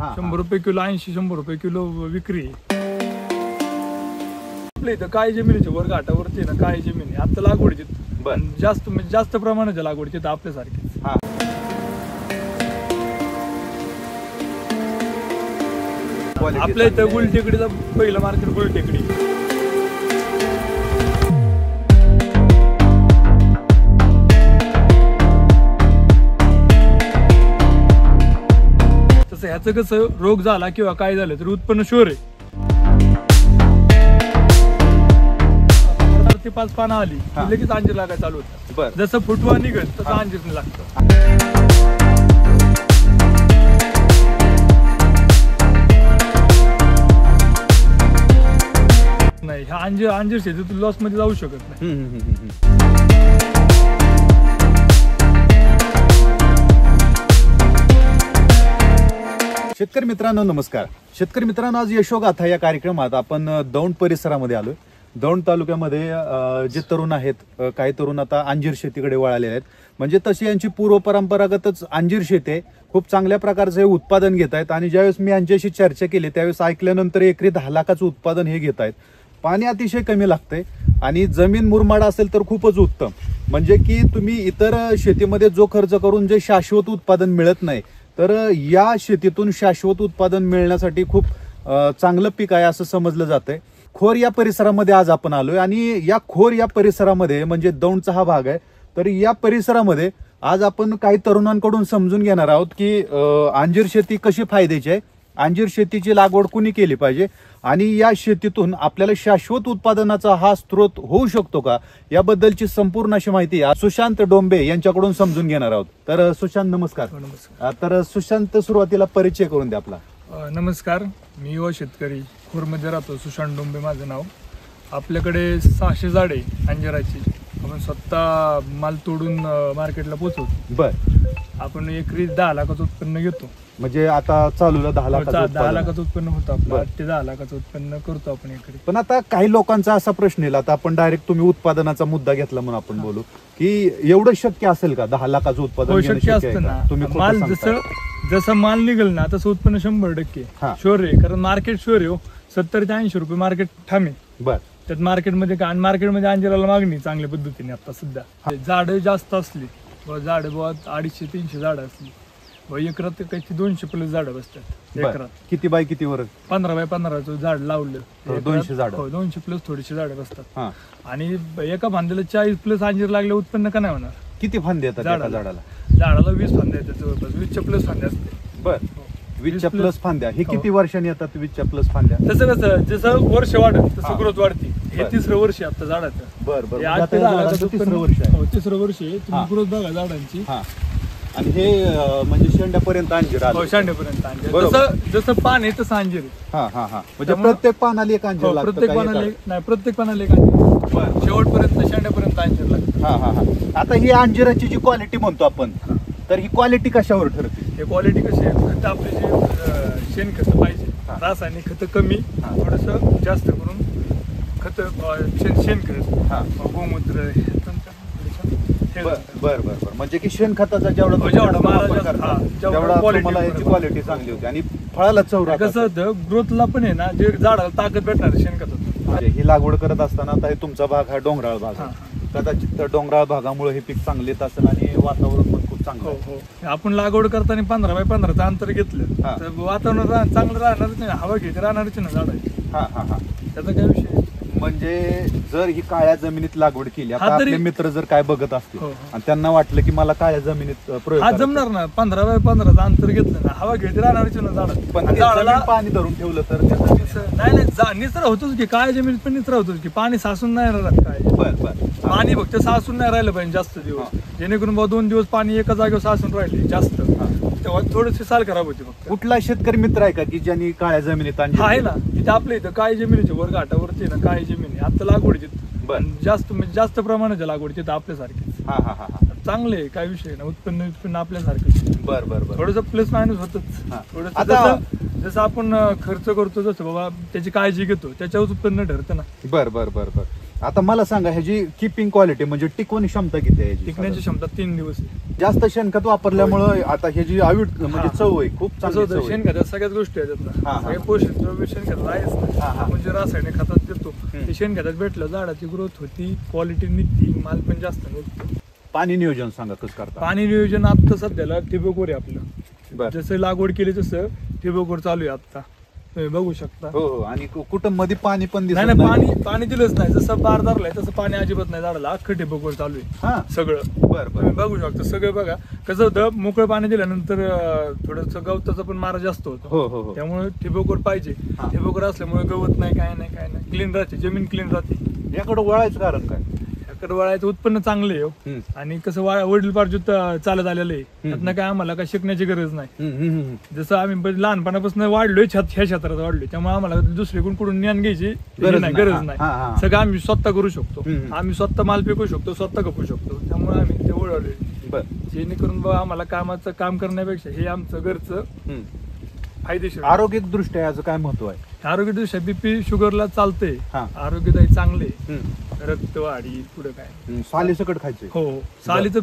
100 रुपये किलो, 80-100 रुपये किलो विक्री आहे. आपल्या इथं काही जमिनीच्या वर घाटावरती ना काही जमिनी आता लागवडीची जास्त म्हणजे जास्त प्रमाणाच्या लागवडीची तर आपल्यासारखी. आपल्या इथं गुलटेकडीचा पहिलं मार्केट गुलटेकडी. तसं ह्याचं कसं रोग झाला किंवा काय झालं तर उत्पन्न शुअर आहे. 4-5 पानं आली लगेच अंजीर लागायला चालू होतं. जसं फुटवा निघत तसं अंजीर लागतं. नाही ह्या अंजीर शेतीतून लॉस मध्ये जाऊ शकत नाही. शेतकरी मित्रांनो नमस्कार. शेतकरी मित्रांनो, आज यशोगाथा या कार्यक्रमात आपण दौंड परिसरामध्ये आलोय. दौंड तालुक्यामध्ये जे तरुण आहेत, काही तरुण आता अंजीर शेतीकडे वळालेले आहेत. म्हणजे तशी यांची पूर्व परंपरागतच अंजीर शेती आहे. खूप चांगल्या प्रकारचं हे उत्पादन घेत आहेत. आणि ज्यावेळेस मी यांच्याशी चर्चा केली त्यावेळेस ऐकल्यानंतर एकरी 10 लाखाचं उत्पादन हे घेत आहेत. पाणी अतिशय कमी लागतंय आणि जमीन मुरमाड असेल तर खूपच उत्तम. म्हणजे की तुम्ही इतर शेतीमध्ये जो खर्च करून जे शाश्वत उत्पादन मिळत नाही, तर या शेतीतून शाश्वत उत्पादन मिळण्यासाठी खूप चांगलं पीक आहे असं समजलं जातंय. खोर या परिसरामध्ये आज आपण आलोय आणि या खोर या परिसरामध्ये म्हणजे दौंडचा हा भाग आहे. तर या परिसरामध्ये आज आपण काही तरुणांकडून समजून घेणार आहोत की अंजीर शेती कशी फायद्याची आहे, अंजीर शेतीची लागवड कुणी केली पाहिजे आणि या शेतीतून आपल्याला शाश्वत उत्पादनाचा हा स्रोत होऊ शकतो का, याबद्दलची संपूर्ण अशी माहिती सुशांत डोंबे यांच्याकडून समजून घेणार आहोत. तर सुशांत नमस्कार. तर सुशांत, सुरुवातीला परिचय करून द्या आपला. नमस्कार, मी युवा शेतकरी खोरमध्ये राहतो. सुशांत डोंबे माझं नाव. आपल्याकडे 600 झाडे अंजिराची. आपण स्वतः माल तोडून मार्केटला पोहोचवतो. बर. आपण एकरी 10 लाखाचं उत्पन्न घेतो. म्हणजे आता चालूला 10 लाखाचं उत्पन्न होतं आपलं. 8 ते 10 लाखाचं उत्पन्न करतो आपण एकरी. पण आता काही लोकांचा असा प्रश्न येईल, आता आपण डायरेक्ट तुम्ही उत्पादनाचा मुद्दा घेतला म्हणून आपण बोलू की एवढं शक्य असेल का 10 लाखाचं उत्पादन? शक्य असतं ना. तुम्ही माल जसं माल निघेल ना तसं उत्पन्न 100% शुअर आहे. कारण मार्केट शुअर आहे. 70 ते 80 रुपये मार्केट ठामे. बर. त्यात मार्केटमध्ये काय, मार्केटमध्ये अंजिराला मागणी चांगल्या पद्धतीने आता सध्या. झाडं जास्त असली, झाड 250-300 झाडं असली, एकरात काही 200+ झाडं बसतात एकरात. किती बाय किती वर? 15 बाय 15चं झाड लावलं 200 झाड. 200+ थोडीशी झाडं बसतात. आणि एका फांद्याला 40+ अंजीर लागले उत्पन्न का नाही होणार? किती फांदे येतात झाडाला? झाडाला 20 फांद्या येतात जवळपास. 20+ फांद्या असते. बर. 20+ फांद्या. हे किती वर्षांनी येतात 20+ फांद्या? तसं कसं जसं वर्ष वाढत तसं ग्रोथ वाढते. हे 3रं वर्ष आहे आता झाडाचं. बर बर. 8 ते 10 लाखाचं 3रं वर्ष आहे. 3रं वर्ष आहे. तुम्ही ग्रोथ बघा झाडांची. आणि हे म्हणजे शेंड्यापर्यंत अंजीर आलं. शेंड्यापर्यंत अंजीर. जसं पान आहे तसं अंजीर आहे. म्हणजे प्रत्येक पानाला एक अंजीर लागतं. प्रत्येक पानाला एक अंजीर. शेवटपर्यंत शेंड्यापर्यंत अंजीर लागतं. आता ही अंजिराची जी क्वालिटी म्हणतो आपण, तर ही क्वालिटी कशावर ठरते? हे क्वालिटी कशी आहे? खत आपली जी शेणखत पाहिजे, रासायनिक खत कमी, थोडस जास्त करून खत शेणखत, गोमूत्र. बर बर बर. म्हणजे की शेणखताचा जेवढा तुम्हाला याची क्वालिटी चांगली होती आणि फळाला चव. कसं होतं ग्रोथला पण आहे ना, जे झाडाला ताकद भेटणार शेणखतात. ही लागवड करत असताना आता हे तुमचा भाग हा डोंगराळ भाग आहे. कदाचित तर डोंगराळ भागामुळे हे पीक चांगले येत असेल आणि वातावरण पण खूप चांगलं आहे. आपण लागवड करताना 15 बाय 15चं अंतर घेतलं तर वातावरण चांगलं राहणारच नाही. हवा घेते राहणारच ना झाडाची. त्याचा काय विषय. म्हणजे जर ही काळ्या जमिनीत लागवड केली, आता आपले मित्र जर काय बघत असतील आणि त्यांना वाटलं की मला काळ्या जमिनीत प्रयोग जमणार ना, 15 बाय 15चं अंतर घेतलं ना, हवा घेते राहणारच ना झाडात. पण झाडाला पाणी धरून ठेवलं तर नाही निचरा होतोच की. काळ्या जमिनीत पण निचरा होतोच की. पाणी साचून नाही राहत काय. पाणी फक्त साचून नाही राहिलं पाहिजे जास्त दिवस, जेणेकरून 2 दिवस पाणी एका जागेवर साचून राहिले जास्त, तेव्हा थोडीशी साल खराब होती. फक्त कुठला शेतकरी मित्र आहे का की ज्यांनी काळ्या जमिनीत आहे ना? तिथे आपल्या इथं काही जमिनीच्या वर घाटावरती ना काही जमिनी आता लागवडीची जास्त प्रमाणाच्या लागवडीची तर आपल्यासारखी चांगले. काय विषय ना, उत्पन्न आपल्यासारखं. बर बर बर. थोडस प्लस मायनस होतच. थोडस जसं आपण खर्च करतो जसं बाबा त्याची काळजी घेतो त्याच्यावर उत्पन्न ठरतं ना. बर बर बर बर. आता मला सांगा, ह्याची किपिंग क्वालिटी म्हणजे टिकवणी क्षमता किती आहे? टिकण्याची क्षमता 3 दिवस आहे. जास्त शेणखत वापरल्यामुळे आता हे जी आवीड म्हणजे चव आहे खूप चांगली चव आहे. शेणखतात सगळ्याच गोष्टी आहेत ना, हा. सगळे पोषक द्रव्य शेणखतात आहेच हा, ना. हा. आपण जे रासायनिक खतात देतो ते शेणखतात भेटलं, झाडाची ग्रोथ होती, क्वालिटी निघती, माल पण जास्त निघतो. पाणी नियोजन सांगा कसं करता. पाणी नियोजन आता सध्याला ठिबकवर आहे आपलं. बर. जसं लागवड केली तसं ठिबकवर चालू आहे आता, तुम्ही बघू शकता. हो हो. आणि कुठं मध्ये पाणी पण दिसत नाही नाही, पाणी दिलंच नाही. जसं बार धरलाय तसं पाणी अजिबात नाही झाडाला, अख्खं ठिबकवर चालू आहे हा. सगळं. बर बर. तुम्ही बघू शकता सगळं. बघा कसं होतं, मोकळं पाणी दिल्यानंतर थोडस गवताचा पण मारा जास्त होतो. हो हो हो. त्यामुळे ठिबकवर पाहिजे. हा. ठिबकवर असल्यामुळे गवत नाही, काय नाही, क्लीन राहते, जमीन क्लीन राहते. याकडे वळायचं कारण काय. याकडे वळायचं उत्पन्न चांगलं आहे हो. आणि कसं वडील पार्जित चालत आलेलं आहे, त्यातनं काय आम्हाला काय शिकण्याची गरज नाही. जसं आम्ही लहानपणापासून वाढलोय ह्या क्षेत्रात वाढलोय, त्यामुळे आम्हाला दुसरीकडून कुठून ज्ञान घ्यायची गरज नाही. सगळं आम्ही स्वतः करू शकतो. आम्ही स्वतः माल पिकवू शकतो, स्वतः कपू शकतो. त्यामुळे आम्ही ते वळवलोय. जेणेकरून आम्हाला कामाचं काम करण्यापेक्षा हे आमचं घरचं फायदेशीर. आरोग्यिक दृष्ट्या याचं काय महत्व आहे. आरोग्य दृष्ट्या बीपी शुगरला चालते, हा. आरोग्यदायी चांगले, रक्त वाढी पुढे काय सालीसकट खायचे. हो, सालीचं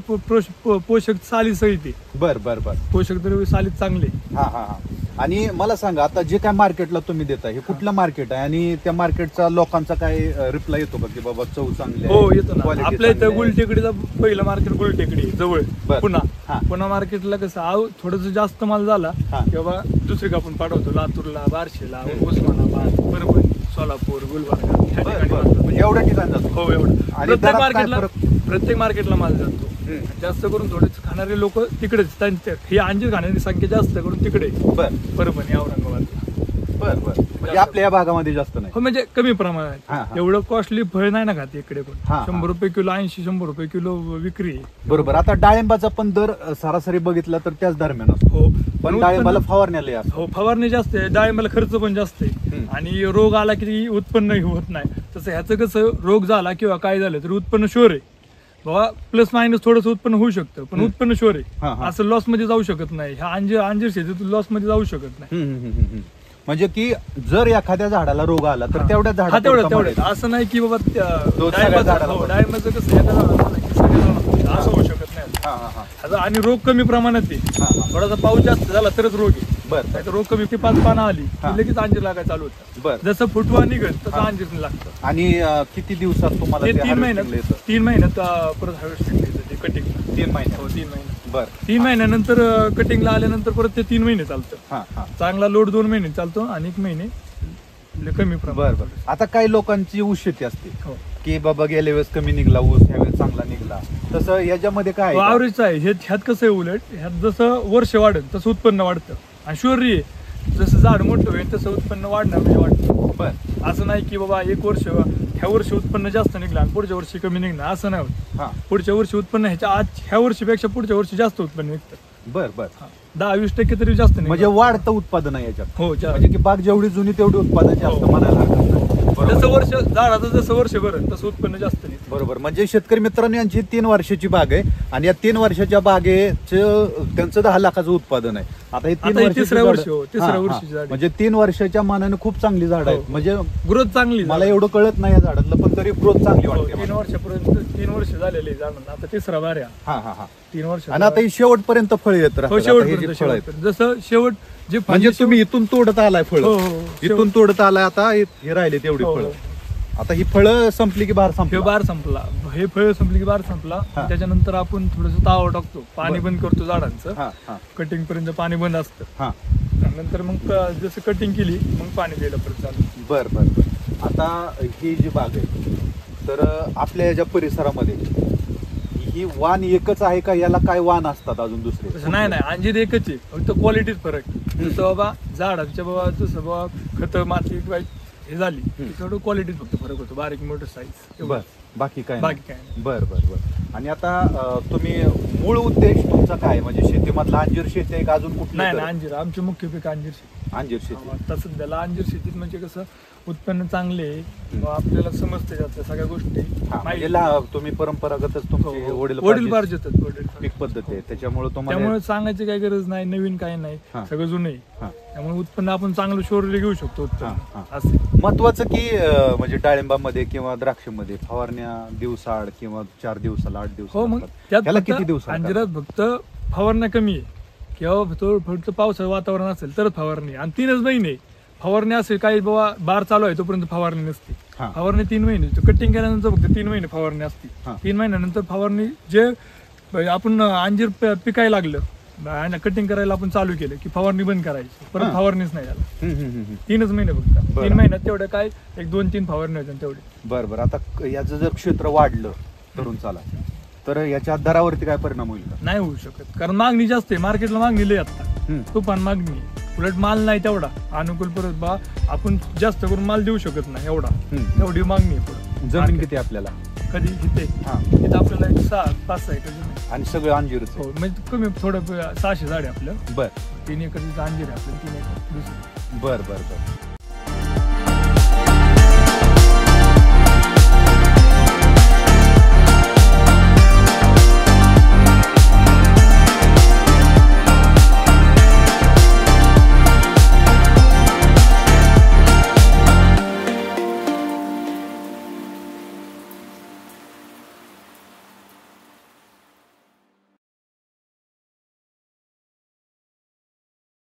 पोषक साली सहित. बर बर बर. पोषक द्रव्य सालीत चांगले. हा हा हा. आणि मला सांगा, आता जे काय मार्केटला तुम्ही देता हे कुठलं मार्केट आहे आणि त्या मार्केटचा लोकांचा काय रिप्लाय येतो का की बाबा चव चांगली आहे. हो, येतो ना. quality आपल्या चांगली इथं आहे? गुलटेकडीचं पहिलं मार्केट गुलटेकडी जवळ बर. पुन्हा हा. पुन्हा मार्केटला कसं थोडस जास्त माल झाला हा. किंवा दुसरी आपण पाठवतो, लातूरला, बार्शीला, उस्मानाबाद, परभणी, सोलापूर, गुलबर्गा, ह्या बर, ठिकाणी बर. माल जातो. म्हणजे एवढ्या ठिकाणी जातो. हो, एवढं आणि दरात काय फरक? प्रत्येक मार्केटला माल जातो. जास्त करून थोडेच खाणारे लोक तिकडेच, ही अंजीर खाणारी संख्या जास्त करून तिकडे, बर परभणी, औरंगाबाद. बर बर. म्हणजे आपल्या या भागामध्ये जास्त नाही. हो, म्हणजे कमी हा, प्रमाणात. हा. एवढं कॉस्टली फळ नाही ना खात इकडे पण. हा, हा. 100 रुपये किलो, 80-100 रुपये किलो विक्री आहे. बरोबर. आता डाळिंबाचा पण दर सरासरी बघितला तर त्याच दरम्यान असतो. हो, पण डाळिंबाला फवारण्याला असतो. हो, फवारणी जास्त आहे, डाळिंबाला खर्च पण जास्त आहे. आणि रोग आला की उत्पन्न होत नाही. तसं ह्याचं कसं, रोग झाला किंवा काय झालं तर उत्पन्न शुअर आहे बाबा, प्लस मायनस थोडंसं उत्पन्न होऊ शकतं, पण उत्पन्न शुअर हा, आहे. हा. असं लॉस मध्ये जाऊ शकत नाही. ह्या अंजीर शेतीतून लॉस मध्ये जाऊ शकत नाही. म्हणजे की जर एखाद्या झाडाला रोग आला तर तेवढ्या हा, तेवढं असं नाही की बाबा सगळ्या झाडाला डाळिंबाचं कसं एका झाडाला नाही की सगळ्या झाडाला असं होऊ शकत नाही. आणि रोग कमी प्रमाणात आहे. थोडासा पाऊस जास्त झाला तरच रोग आहे. बरं. नाहीतर रोग कमी, 5 पानं आली की लगेच अंजीर लागायला चालू होतं. बरं. जसं फुटवा निघत तसं अंजीर लागतं. आणि किती दिवसात तुम्हाला ते ते 3 harvesting ला येतं? महिन्यात 3 महिन्यात परत हार्वेस्टिंग येतं ते कटिंग. 3 महिने. हो, 3 महिने. बरं. 3 महिन्यानंतर कटिंगला आल्यानंतर परत ते 3 महिने चालतं. हा हा. चांगला लोड 2 महिने चालतो आणि 1 महिने कमी बर प्रमाणात. बर. आता काही लोकांची ऊस शेती असते हो, की बाबा गेल्या वेळेस कमी निघला ऊस, ह्या वेळेस चांगला निघला. तसं याच्यामध्ये काय आहे का? ऍव्हरेज आहे. ह्यात कसं आहे, उलट ह्यात जसं वर्ष वाढत तसं उत्पन्न वाढतं. आणि शुअरली आहे, जसं झाड मोठं होईल तसं उत्पन्न वाढणार म्हणजे वाढतं. बर. असं नाही की बाबा एक वर्ष ह्या वर्षी उत्पन्न जास्त निघलं आणि पुढच्या वर्षी कमी निघणार, असं नाही होत. हा. पुढच्या वर्षी उत्पन्न ह्या वर्षीपेक्षा पुढच्या वर्षी जास्त उत्पन्न निघतं. बर बर. 10-20% तरी जास्त निघतं. म्हणजे वाढतं उत्पादन आहे याच्यात. हो, म्हणजे की बाग जेवढी जुनी तेवढी उत्पादन जास्त हो. म्हणायला हरकत नाही. बरोबर. जसं वर्ष झाडाचं जसं वर्ष बरं तसं उत्पन्न जास्त निघतं. बरोबर. म्हणजे शेतकरी मित्रांनो, यांची 3 वर्षाची बाग आहे आणि या 3 वर्षाच्या बागेचं त्यांचं 10 लाखाचं उत्पादन आहे. आता हे 3 आता हे वर्षाची तिसऱ्या झाडं- वर्षी, हो, तिसऱ्या हा, हा. वर्षीची झाडं. म्हणजे 3 वर्षाच्या मानाने खूप चांगली झाड आहेत. हो. म्हणजे ग्रोथ चांगली मला एवढं कळत नाही या झाडातलं, पण तरी ग्रोथ चांगली वाटते 3 मला. वर्षापर्यंत 3 वर्ष झालेले झाडांना. आता तिसरा बार आहे. हा हा हा. 3 वर्ष. आणि आता ही शेवटपर्यंत फळ येत हो, राहतात. आता हे जे शेवटपर्यंत फळ आहेत जसं शेवट जे म्हणजे तुम्ही इथून तोडत आलाय फळ, हो, हो, हो. इथून तोडत आलाय. आता हे राहिले तेवढी हो, फळ. हो. आता ही फळं संपली की बाहेर हे संपली. बार संपला, हे फळ संपली की बार संपला. हा. त्याच्यानंतर आपण थोडस तावा टाकतो, पाणी बरं. बंद करतो झाडांचं. हा हा कटिंग पर्यंत पाणी बंद असतं. हा. नंतर मग जसं कटिंग केली मग पाणी द्यायला परत चालू. बर बर बर. आता ही जी बाग आहे, तर आपल्या याच्या परिसरामध्ये ही वाण एकच आहे का, याला काय वाण असतात अजून दुसरे? तसं नाही, अंजीर एकच आहे, फक्त क्वालिटीच फरक. जसं बाबा झाडाच्या बाबा जसं बाबा खत माती हे झाली तेवढं क्वालिटीत फक्त फरक होतो, बारीक मोठं साईज. बर. बाकी काय बाकी काय नाही. बर बर बर. आणि आता तुम्ही मूळ उद्देश तुमचा काय, म्हणजे शेतीमधला अंजीर शेती आहे का अजून कुठली? नाही, अंजीर आमचे मुख्य पीक अंजीर शेती. अंजीर शेती. आता सध्याला अंजीर शेतीत म्हणजे कसं उत्पन्न चांगले आहे, आपल्याला समजते जातं सगळ्या गोष्टी. म्हणजे तुम्ही परंपरागतच तुमचे वडील वडील पार्जित पीक पद्धती आहे, त्याच्यामुळे तुम्हाला त्यामुळे सांगायची काही गरज नाही, नवीन काही नाही, सगळं जुनं आहे. त्यामुळे उत्पन्न आपण चांगलं शोरले घेऊ शकतो उत्पन्न. असं महत्वाचं की म्हणजे डाळिंबामध्ये किंवा द्राक्षामध्ये फवारण्या फवारण्या दिवसाआड किंवा 4 दिवसाला 8 हो, मग दिवसाला त्याला किती दिवस अंजिरात फक्त फवारण्या कमी आहे किंवा तो फक्त पावसाचं वातावरण असेल तरच फवारणी, आणि 3च महिने फवारणी असेल, काही बाबा बार चालू आहे तोपर्यंत फवारणी नसते. हा. फवारणी 3 महिने, कटिंग केल्यानंतर फक्त 3 महिने फवारणी असते. हा. 3 महिन्यानंतर फवारणी, जे आपण अंजीर पिकायला लागलं, कटिंग करायला आपण चालू केलं की फवारणी बंद करायची, परत हा. फवारणीच नाही झाला. हम्म. 3च महिने फक्त. बरं. 3 महिन्यात तेवढं काय 1-2-3 फवारणी होत्या तेवढे. बरं आता याचं जर क्षेत्र वाढलं तरुण चाला तर याच्या दरावरती काय परिणाम होईल का? नाही होऊ शकत, कारण मागणी जास्त आहे, मार्केटला मागणी लय आता, तुफान मागणी आहे. उलट माल नाही तेवढा अनुकूल, परत बा आपण जास्त करून माल देऊ शकत नाही एवढा, तेवढी मागणी आहे पुढे. जमीन किती आपल्याला? कधी इथे हा. इथं आपल्याला 6-5 एकर जमीन आहे. आणि सगळं अंजीरच आहे? हो, म्हणजे कमी थोडं 600 झाड आहे आपलं. बर 3 एकर अंजीर आहे आपलं, 3 एकर दुसरं. बर